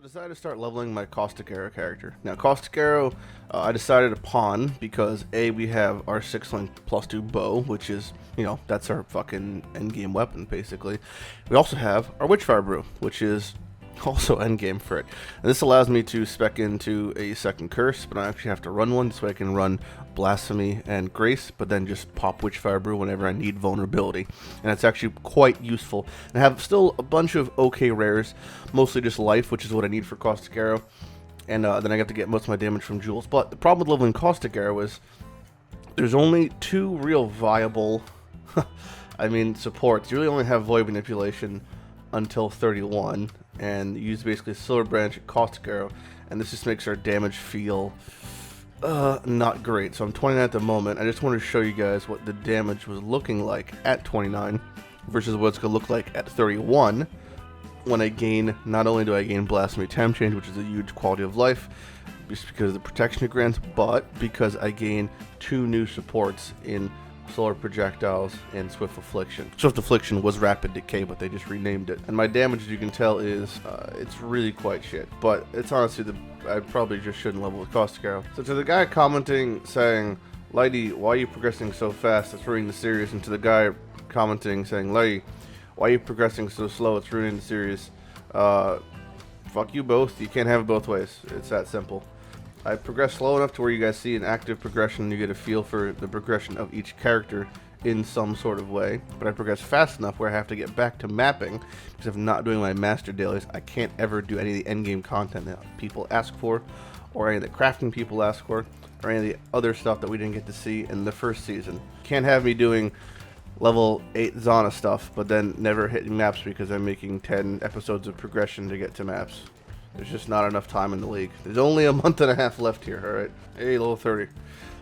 I decided to start leveling my Caustic Arrow character. Now, Caustic Arrow, I decided upon because A, we have our 6-link +2 bow, which is, that's our fucking endgame weapon, basically. We also have our Witchfire Brew, which is also endgame for it. And this allows me to spec into a second curse, but I actually have to run one, so I can run Blasphemy and Grace, but then just pop Witchfire Brew whenever I need vulnerability. And it's actually quite useful. And I have still a bunch of okay rares, mostly just life, which is what I need for Caustic Arrow. And then I get to get most of my damage from jewels. But the problem with leveling Caustic Arrow is there's only 2 real viable supports. You really only have Void Manipulation until 31, and use basically Silver Branch, Caustic Arrow, and this just makes our damage feel not great. So I'm 29 at the moment. I just wanted to show you guys what the damage was looking like at 29 versus what it's going to look like at 31 when I gain, not only do I gain Blasphemy Temp Change, which is a huge quality of life, just because of the protection it grants, but because I gain 2 new supports in Solar Projectiles and Swift Affliction. Swift Affliction was Rapid Decay, but they just renamed it. And my damage, as you can tell, is it's really quite shit. But it's honestly, I probably just shouldn't level with Caustic Arrow. So to the guy commenting saying, Lighty, why are you progressing so fast? It's ruining the series. And to the guy commenting saying, Lighty, why are you progressing so slow? It's ruining the series. Fuck you both. You can't have it both ways. It's that simple. I progress slow enough to where you guys see an active progression and you get a feel for the progression of each character in some sort of way. But I progress fast enough where I have to get back to mapping because if I'm not doing my master dailies, I can't ever do any of the endgame content that people ask for, or any of the crafting people ask for, or any of the other stuff that we didn't get to see in the first season. Can't have me doing level 8 Zana stuff, but then never hitting maps because I'm making 10 episodes of progression to get to maps. There's just not enough time in the league. There's only a month and a half left here, alright? Hey, level 30.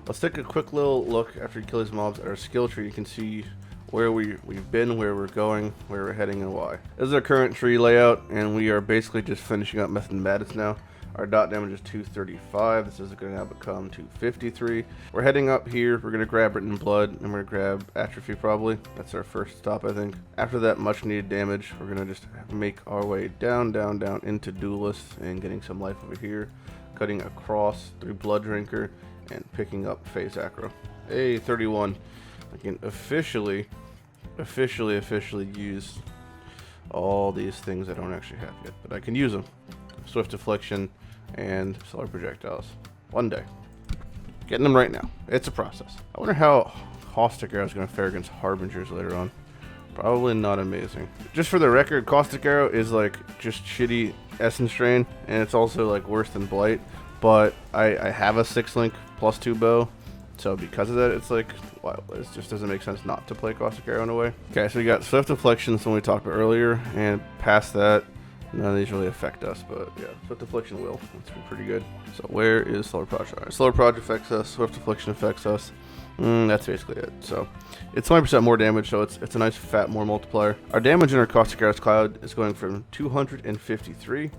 Let's take a quick little look after you kill these mobs at our skill tree. You can see where we've been, where we're going, where we're heading, and why. This is our current tree layout, and we are basically just finishing up Method and Madness now. Our dot damage is 235. This is going to now become 253. We're heading up here. We're going to grab Written Blood, and we're going to grab Atrophy probably. That's our first stop, I think. After that much needed damage, we're going to just make our way down, down, down into Duelist and getting some life over here. Cutting across through Blood Drinker and picking up Phase Acro. Hey, 31. I can officially use all these things I don't actually have yet, but I can use them. Swift Affliction and Solar Projectiles. One day. Getting them right now. It's a process. I wonder how Caustic Arrow is going to fare against Harbingers later on. Probably not amazing. Just for the record, Caustic Arrow is like just shitty Essence Drain, and it's also like worse than Blight. But I have a 6-link +2 bow, so because of that, it's like, wow, it just doesn't make sense not to play Caustic Arrow in a way. Okay, so we got Swift Affliction, the one we talked about earlier, and past that, none of these really affect us, but yeah, Swift Affliction will. That's pretty good. So where is Solar Project? Right, Solar Project affects us, Swift Affliction affects us. That's basically it. So it's 20% more damage, so it's a nice fat more multiplier. Our damage in our Caustic Arrow's Cloud is going from 253.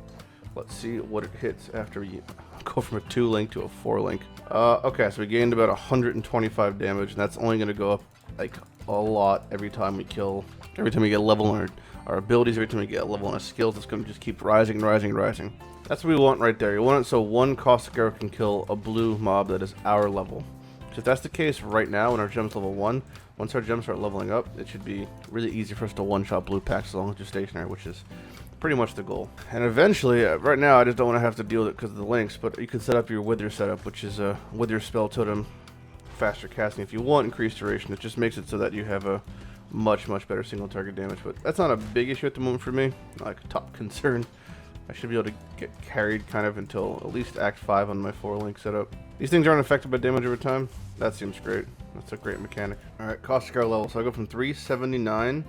Let's see what it hits after we go from a 2-link to a 4-link. Okay, so we gained about 125 damage, and that's only going to go up like a lot every time we get a level on our abilities, every time we get a level on our skills. It's going to just keep rising and rising and rising. That's what we want right there. You want it so one Caustic Arrow can kill a blue mob that is our level. So if that's the case right now when our gem's level 1, once our gems start leveling up, it should be really easy for us to one-shot blue packs as long as you're stationary, which is pretty much the goal. And eventually, right now I just don't want to have to deal with it because of the links, but you can set up your Wither setup, which is a Wither spell totem, faster casting if you want, increased duration. It just makes it so that you have a much better single target damage, but that's not a big issue at the moment for me. Not like a top concern. I should be able to get carried kind of until at least Act 5 on my 4-link setup. These things aren't affected by damage over time. That seems great. That's a great mechanic. Alright, Caustic Arrow level. So I go from 379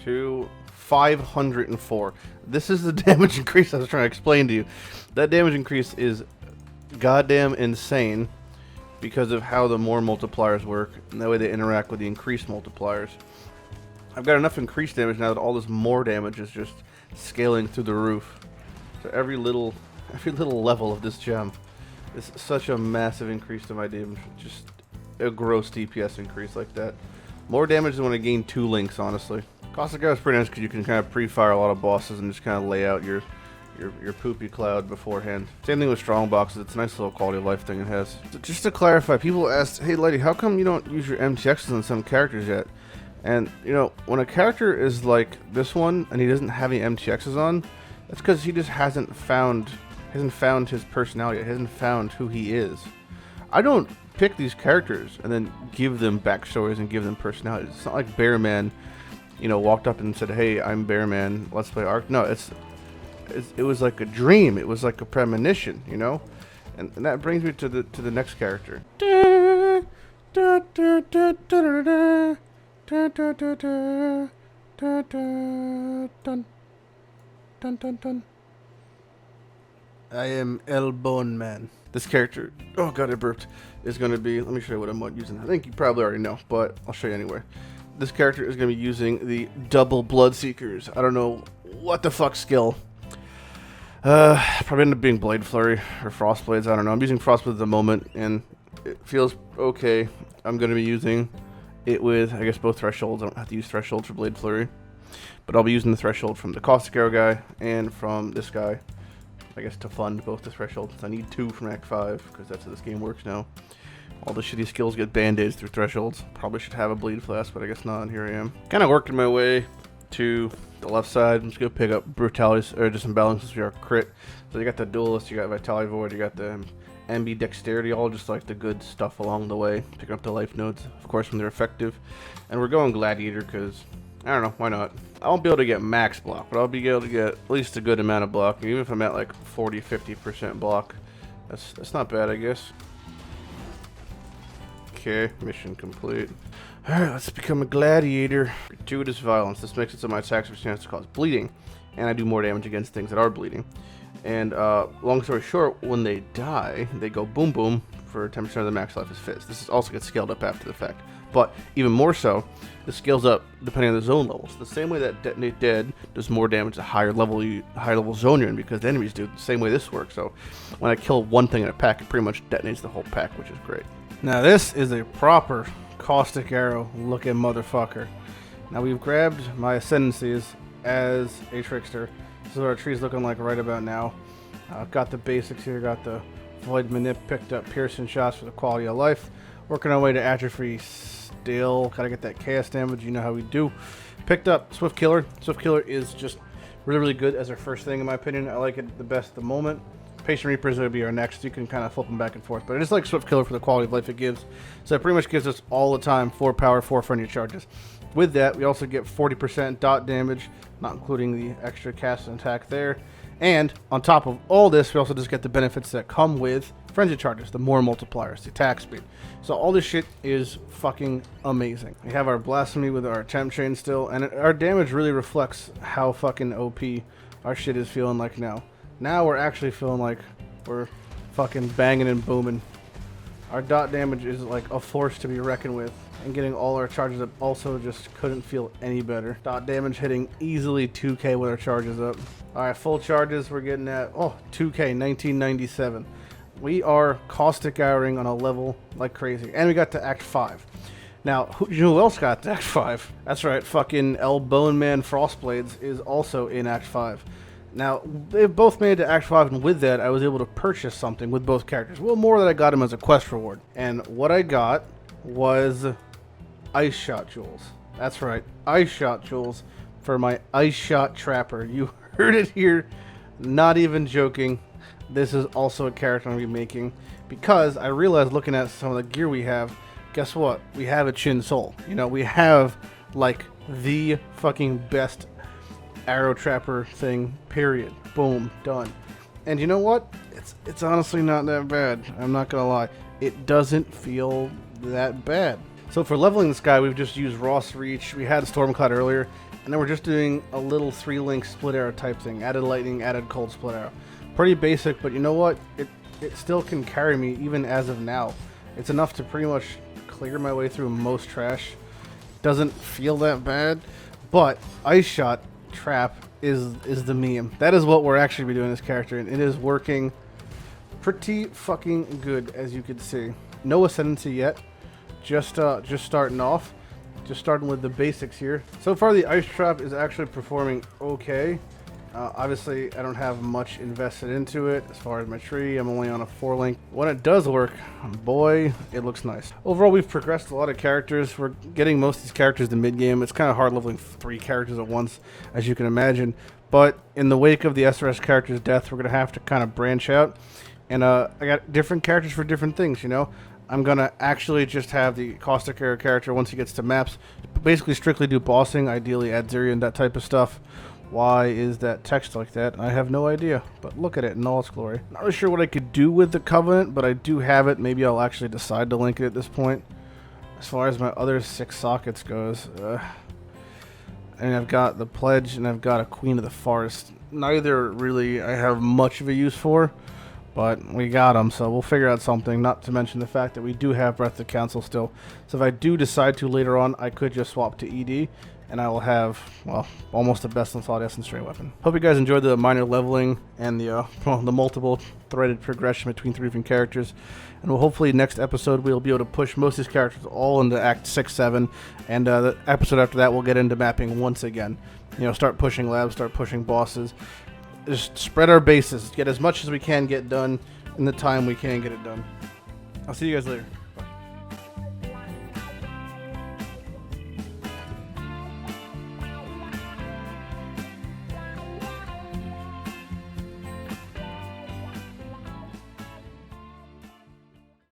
to 504. This is the damage increase I was trying to explain to you. That damage increase is goddamn insane because of how the more multipliers work and the way they interact with the increased multipliers. I've got enough increased damage now that all this more damage is just scaling through the roof. So every little level of this gem is such a massive increase to my damage. Just a gross DPS increase like that. More damage than when I gain 2 links, honestly. Caustic Arrow is pretty nice because you can kind of pre-fire a lot of bosses and just kind of lay out your your poopy cloud beforehand. Same thing with strong boxes. It's a nice little quality of life thing it has. So just to clarify, people asked, hey Lighty, how come you don't use your MTXs on some characters yet? And you know, when a character is like this one and he doesn't have any MTXs on, that's because he just hasn't found his personality yet. He hasn't found who he is. I don't pick these characters and then give them backstories and give them personalities. It's not like Bearman, you know, walked up and said, hey, I'm Bearman, let's play Arc. No, it was like a dream. It was like a premonition, you know? And that brings me to the next character. I am El Bone Man. This character, oh god, I burped, is going to be, let me show you what I'm using. I think you probably already know, but I'll show you anyway. This character is going to be using the double BloodSeekers. I don't know what the fuck skill. Probably end up being Blade Flurry or Frost Blades. I don't know. I'm using Frost Blades at the moment, and it feels okay. I'm going to be using it with, I guess, both thresholds. I don't have to use thresholds for Blade Flurry, but I'll be using the threshold from the Caustic Arrow guy and from this guy, I guess, to fund both the thresholds. I need 2 from Act 5 because that's how this game works now. All the shitty skills get band-aids through thresholds. Probably should have a bleed flask, but I guess not, and here I am. Kind of working my way to the left side. I'm just going to pick up Brutalities, or just imbalances for our crit. So you got the Duelist, you got Vitality Void, you got the MB Dexterity, all just like the good stuff along the way. Picking up the life nodes, of course, when they're effective. And we're going Gladiator because, I don't know, why not? I won't be able to get max block, but I'll be able to get at least a good amount of block. Even if I'm at like 40-50% block, that's not bad, I guess. Okay, mission complete. Alright, let's become a gladiator. Gratuitous violence. This makes it so my attacks have a chance to cause bleeding, and I do more damage against things that are bleeding. And long story short, when they die, they go boom boom for 10% of the max life as Fizz. This also gets scaled up after the fact. But even more so, this scales up depending on the zone levels. The same way that Detonate Dead does more damage the higher level zone you're in, because the enemies do the same way this works. So when I kill one thing in a pack, it pretty much detonates the whole pack, which is great. Now this is a proper Caustic Arrow looking motherfucker. Now we've grabbed my Ascendancies as a Trickster. This is what our tree's looking like right about now. Got the basics here, got the Void Manip, picked up Piercing Shots for the quality of life. Working our way to Atrophy still. Gotta get that chaos damage, you know how we do. Picked up Swift Killer. Swift Killer is just really, really good as our first thing in my opinion. I like it the best at the moment. Patient Reaper is going to be our next. You can kind of flip them back and forth. But it is like Swift Killer for the quality of life it gives. So it pretty much gives us all the time 4 power, 4 friendly charges. With that, we also get 40% dot damage, not including the extra cast and attack there. And on top of all this, we also just get the benefits that come with frenzy charges, the more multipliers, the attack speed. So all this shit is fucking amazing. We have our Blasphemy with our Temp Chain still, and our damage really reflects how fucking OP our shit is feeling like now. Now we're actually feeling like we're fucking banging and booming. Our dot damage is like a force to be reckoned with. And getting all our charges up also just couldn't feel any better. Dot damage hitting easily 2k with our charges up. Alright, full charges we're getting at, 2k, 1997. We are Caustic Arrowing on a level like crazy. And we got to Act 5. Now, who else got to Act 5? That's right, fucking El Bone Man Frostblades is also in Act 5. Now, they've both made it to Act 5, and with that, I was able to purchase something with both characters. Well, more that I got them as a quest reward. And what I got was Ice Shot Jewels. That's right, Ice Shot Jewels for my Ice Shot Trapper. You heard it here, not even joking. This is also a character I'm going to be making, because I realized looking at some of the gear we have, guess what? We have a Chin Soul. You know, we have, like, the fucking best arrow trapper thing, period. Boom, done. And you know what? It's honestly not that bad. I'm not gonna lie. It doesn't feel that bad. So for leveling this guy, we've just used Ross Reach. We had Stormcloud earlier, and then we're just doing a little 3-link split arrow type thing. Added lightning, added cold split arrow. Pretty basic, but you know what? It still can carry me even as of now. It's enough to pretty much clear my way through most trash. Doesn't feel that bad, but Ice Shot Trap is the meme. That is what we're actually be doing this character, and it is working pretty fucking good, as you can see. No ascendancy yet, just starting off, just starting with the basics here. So far the Ice Trap is actually performing okay. Obviously, I don't have much invested into it as far as my tree. I'm only on a 4-link. When it does work, boy, it looks nice. Overall, we've progressed a lot of characters. We're getting most of these characters to mid-game. It's kind of hard leveling 3 characters at once, as you can imagine. But in the wake of the SRS character's death, we're going to have to kind of branch out. And I got different characters for different things, you know? I'm going to actually just have the Caustic era character once he gets to maps. Basically strictly do bossing, ideally add Zerion, that type of stuff. Why is that text like that? I have no idea, but look at it in all its glory. Not really sure what I could do with the Covenant, but I do have it. Maybe I'll actually decide to link it at this point. As far as my other 6 sockets goes, and I've got the Pledge and I've got a Queen of the Forest. Neither really I have much of a use for, but we got them, so we'll figure out something. Not to mention the fact that we do have Breath of Council still. So if I do decide to later on, I could just swap to ED. And I will have, well, almost the best in solid essence stray weapon. Hope you guys enjoyed the minor leveling and the multiple threaded progression between 3 different characters. And we'll hopefully next episode we'll be able to push most of these characters all into Act 6, 7. And the episode after that we'll get into mapping once again. You know, start pushing labs, start pushing bosses. Just spread our bases, get as much as we can get done in the time we can get it done. I'll see you guys later.